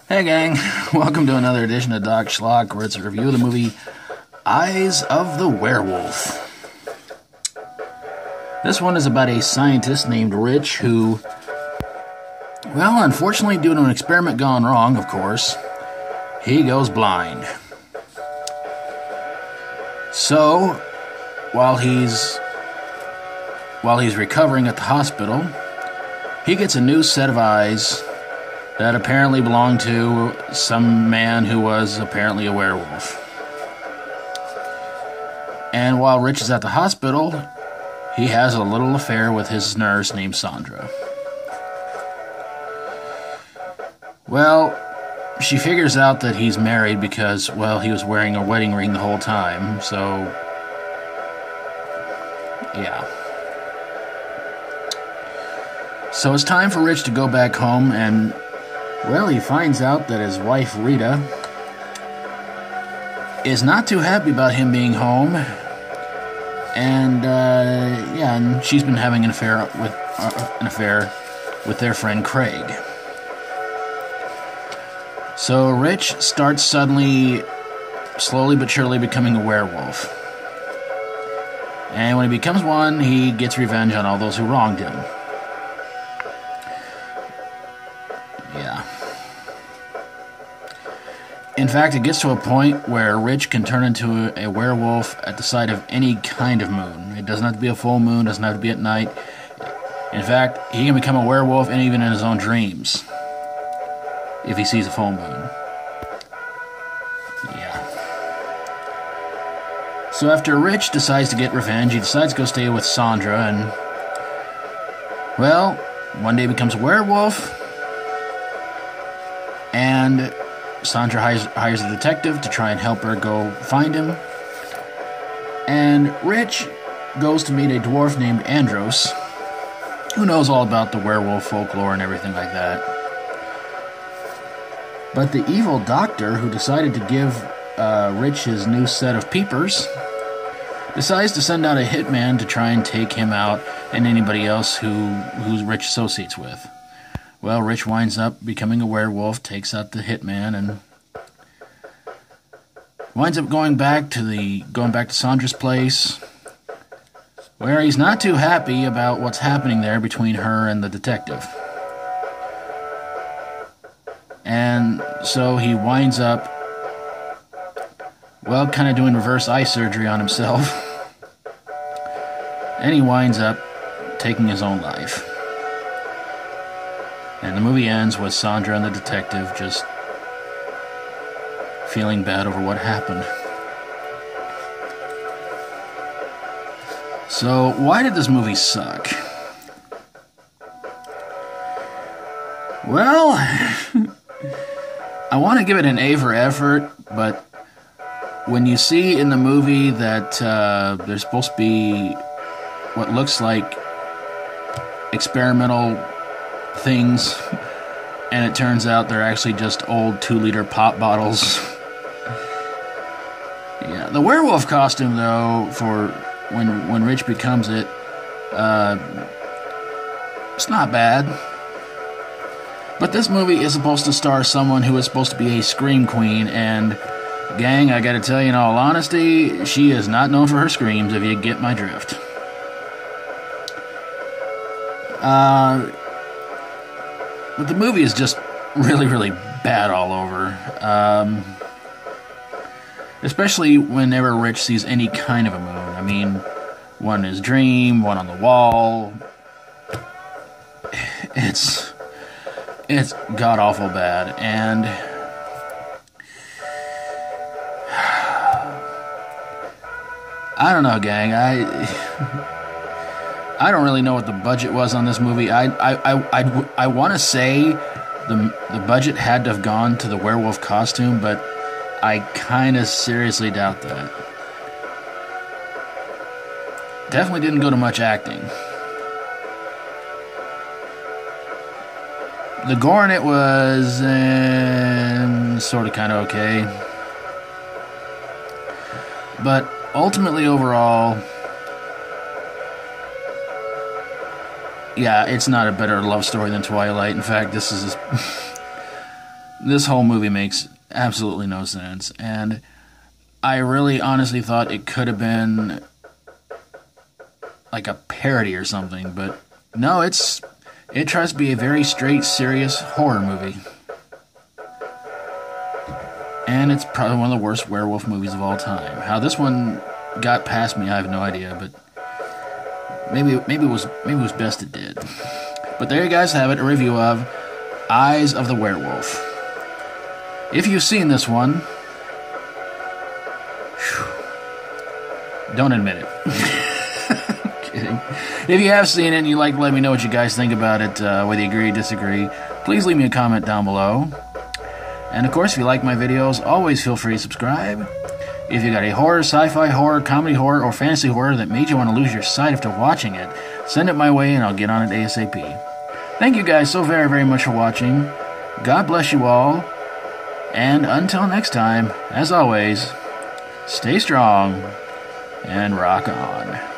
Hey gang, welcome to another edition of Doc Schlock, where it's a review of the movie Eyes of the Werewolf. This one is about a scientist named Rich who, well, unfortunately due to an experiment gone wrong, of course, he goes blind. So, while he's recovering at the hospital, he gets a new set of eyes that apparently belonged to some man who was apparently a werewolf. And while Rich is at the hospital, he has a little affair with his nurse named Sandra. Well, she figures out that he's married because, well, he was wearing a wedding ring the whole time, so yeah. So it's time for Rich to go back home, and well, he finds out that his wife, Rita, is not too happy about him being home. And she's been having an affair with their friend Craig. So Rich starts slowly but surely becoming a werewolf. And when he becomes one, he gets revenge on all those who wronged him. Yeah. In fact, it gets to a point where Rich can turn into a werewolf at the sight of any kind of moon. It doesn't have to be a full moon, doesn't have to be at night. In fact, he can become a werewolf and even in his own dreams if he sees a full moon. Yeah. So after Rich decides to get revenge, he decides to go stay with Sandra and, well, one day becomes a werewolf. And Sandra hires a detective to try and help her go find him. And Rich goes to meet a dwarf named Andros, who knows all about the werewolf folklore and everything like that. But the evil doctor who decided to give Rich his new set of peepers decides to send out a hitman to try and take him out and anybody else who Rich associates with. Well, Rich winds up becoming a werewolf, takes out the hitman, and winds up going back to Sandra's place, where he's not too happy about what's happening there between her and the detective. And so he winds up, well, kind of doing reverse eye surgery on himself, and he winds up taking his own life. And the movie ends with Sandra and the detective just feeling bad over what happened. So, why did this movie suck? Well, I want to give it an A for effort, but when you see in the movie that there's supposed to be what looks like experimental things, and it turns out they're actually just old 2-liter pop bottles. Yeah, the werewolf costume, though, for when Rich becomes it, it's not bad. But this movie is supposed to star someone who is supposed to be a scream queen, and gang, I gotta tell you in all honesty, she is not known for her screams, if you get my drift. But the movie is just really, really bad all over. Especially whenever Rich sees any kind of a moon. I mean, one in his dream, one on the wall. It's god-awful bad. And I don't know, gang. I don't really know what the budget was on this movie. I want to say the budget had to have gone to the werewolf costume, but I kind of seriously doubt that. Definitely didn't go to much acting. The gore in it was sort of kind of okay. But ultimately, overall, yeah, it's not a better love story than Twilight. In fact, this This whole movie makes absolutely no sense, and I really honestly thought it could have been like a parody or something, but no, it tries to be a very straight, serious horror movie. And it's probably one of the worst werewolf movies of all time. How this one got past me, I have no idea, but maybe it was best it did. But there you guys have it, a review of Eyes of the Werewolf. If you've seen this one, don't admit it. Kidding. If you have seen it and you'd like to let me know what you guys think about it, whether you agree or disagree, please leave me a comment down below. And of course, if you like my videos, always feel free to subscribe. If you got a horror, sci-fi horror, comedy horror, or fantasy horror that made you want to lose your sight after watching it, send it my way and I'll get on it ASAP. Thank you guys so very, very much for watching. God bless you all. And until next time, as always, stay strong and rock on.